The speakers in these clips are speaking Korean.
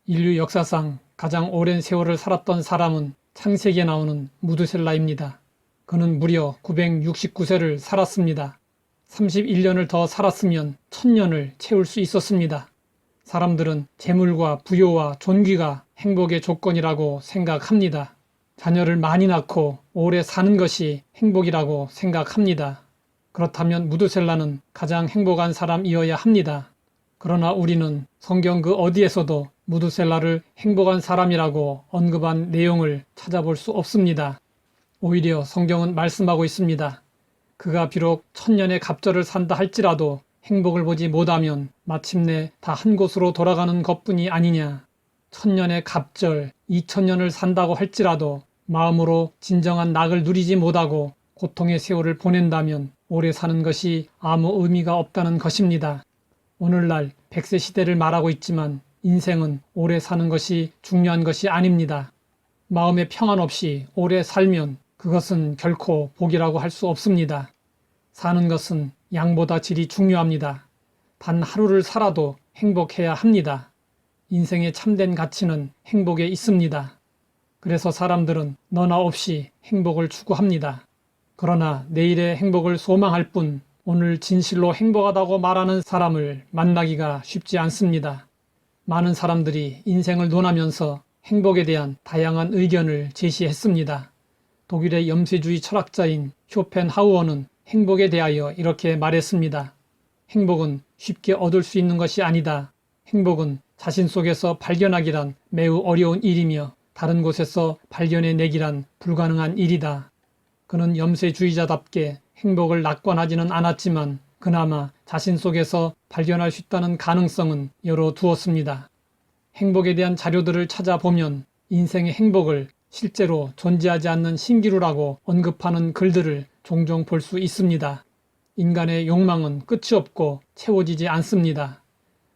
인류 역사상 가장 오랜 세월을 살았던 사람은 창세기에 나오는 무드셀라입니다. 그는 무려 969세를 살았습니다. 31년을 더 살았으면 1000년을 채울 수 있었습니다. 사람들은 재물과 부요와 존귀가 행복의 조건이라고 생각합니다. 자녀를 많이 낳고 오래 사는 것이 행복이라고 생각합니다. 그렇다면 무드셀라는 가장 행복한 사람이어야 합니다. 그러나 우리는 성경 그 어디에서도 무드셀라를 행복한 사람이라고 언급한 내용을 찾아볼 수 없습니다. 오히려 성경은 말씀하고 있습니다. 그가 비록 1000년의 갑절을 산다 할지라도 행복을 보지 못하면 마침내 다 한 곳으로 돌아가는 것뿐이 아니냐. 1000년의 갑절, 2000년을 산다고 할지라도 마음으로 진정한 낙을 누리지 못하고 고통의 세월을 보낸다면 오래 사는 것이 아무 의미가 없다는 것입니다. 오늘날 100세 시대를 말하고 있지만 인생은 오래 사는 것이 중요한 것이 아닙니다. 마음의 평안 없이 오래 살면 그것은 결코 복이라고 할 수 없습니다. 사는 것은 양보다 질이 중요합니다. 단 하루를 살아도 행복해야 합니다. 인생의 참된 가치는 행복에 있습니다. 그래서 사람들은 너나 없이 행복을 추구합니다. 그러나 내일의 행복을 소망할 뿐 오늘 진실로 행복하다고 말하는 사람을 만나기가 쉽지 않습니다. 많은 사람들이 인생을 논하면서 행복에 대한 다양한 의견을 제시했습니다. 독일의 염세주의 철학자인 쇼펜하우어는 행복에 대하여 이렇게 말했습니다. 행복은 쉽게 얻을 수 있는 것이 아니다. 행복은 자신 속에서 발견하기란 매우 어려운 일이며 다른 곳에서 발견해내기란 불가능한 일이다. 그는 염세주의자답게 행복을 낙관하지는 않았지만 그나마 자신 속에서 발견할 수 있다는 가능성은 열어두었습니다. 행복에 대한 자료들을 찾아보면 인생의 행복을 실제로 존재하지 않는 신기루라고 언급하는 글들을 종종 볼 수 있습니다. 인간의 욕망은 끝이 없고 채워지지 않습니다.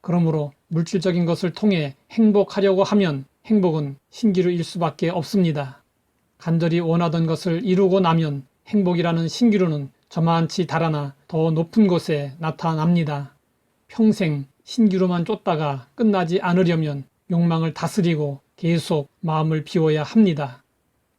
그러므로 물질적인 것을 통해 행복하려고 하면 행복은 신기루일 수밖에 없습니다. 간절히 원하던 것을 이루고 나면 행복이라는 신기루는 저만치 달아나 더 높은 곳에 나타납니다. 평생 신기루만 쫓다가 끝나지 않으려면 욕망을 다스리고 계속 마음을 비워야 합니다.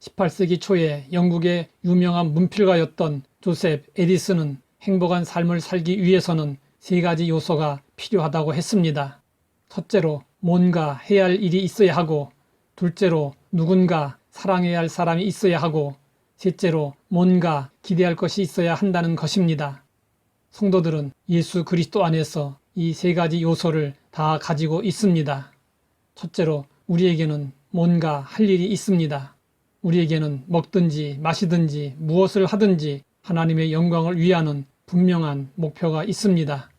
18세기 초에 영국의 유명한 문필가였던 조셉 에디슨은 행복한 삶을 살기 위해서는 3가지 요소가 필요하다고 했습니다. 첫째로 뭔가 해야 할 일이 있어야 하고, 둘째로 누군가 사랑해야 할 사람이 있어야 하고, 셋째로 뭔가 기대할 것이 있어야 한다는 것입니다. 성도들은 예수 그리스도 안에서 이 3가지 요소를 다 가지고 있습니다. 첫째로 우리에게는 뭔가 할 일이 있습니다. 우리에게는 먹든지 마시든지 무엇을 하든지 하나님의 영광을 위하는 분명한 목표가 있습니다.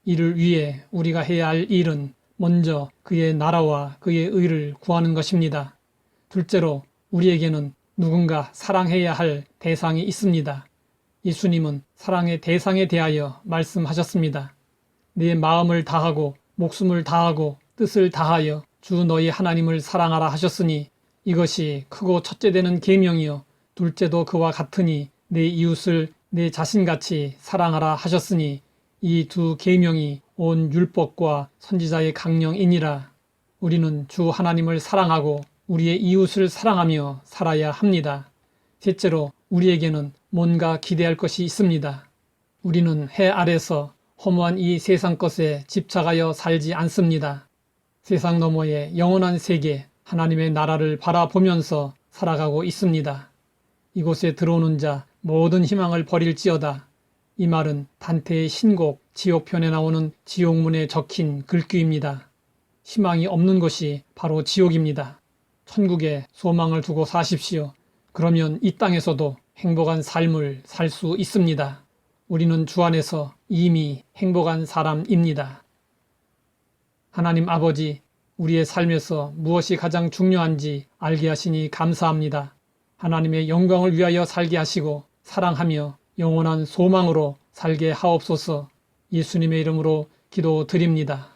이를 위해 우리가 해야 할 일은 먼저 그의 나라와 그의 의를 구하는 것입니다. 둘째로 우리에게는 누군가 사랑해야 할 대상이 있습니다. 예수님은 사랑의 대상에 대하여 말씀하셨습니다. 내 마음을 다하고 목숨을 다하고 뜻을 다하여 주 너희 하나님을 사랑하라 하셨으니 이것이 크고 첫째 되는 계명이요 둘째도 그와 같으니 내 이웃을 내 자신같이 사랑하라 하셨으니 이 2 계명이 온 율법과 선지자의 강령이니라. 우리는 주 하나님을 사랑하고 우리의 이웃을 사랑하며 살아야 합니다. 셋째로 우리에게는 뭔가 기대할 것이 있습니다. 우리는 해 아래서 허무한 이 세상 것에 집착하여 살지 않습니다. 세상 너머의 영원한 세계 하나님의 나라를 바라보면서 살아가고 있습니다. 이곳에 들어오는 자 모든 희망을 버릴지어다. 이 말은 단테의 신곡 지옥편에 나오는 지옥문에 적힌 글귀입니다. 희망이 없는 곳이 바로 지옥입니다. 천국에 소망을 두고 사십시오. 그러면 이 땅에서도 행복한 삶을 살 수 있습니다. 우리는 주 안에서 이미 행복한 사람입니다. 하나님 아버지, 우리의 삶에서 무엇이 가장 중요한지 알게 하시니 감사합니다. 하나님의 영광을 위하여 살게 하시고 사랑하며 영원한 소망으로 살게 하옵소서. 예수님의 이름으로 기도드립니다.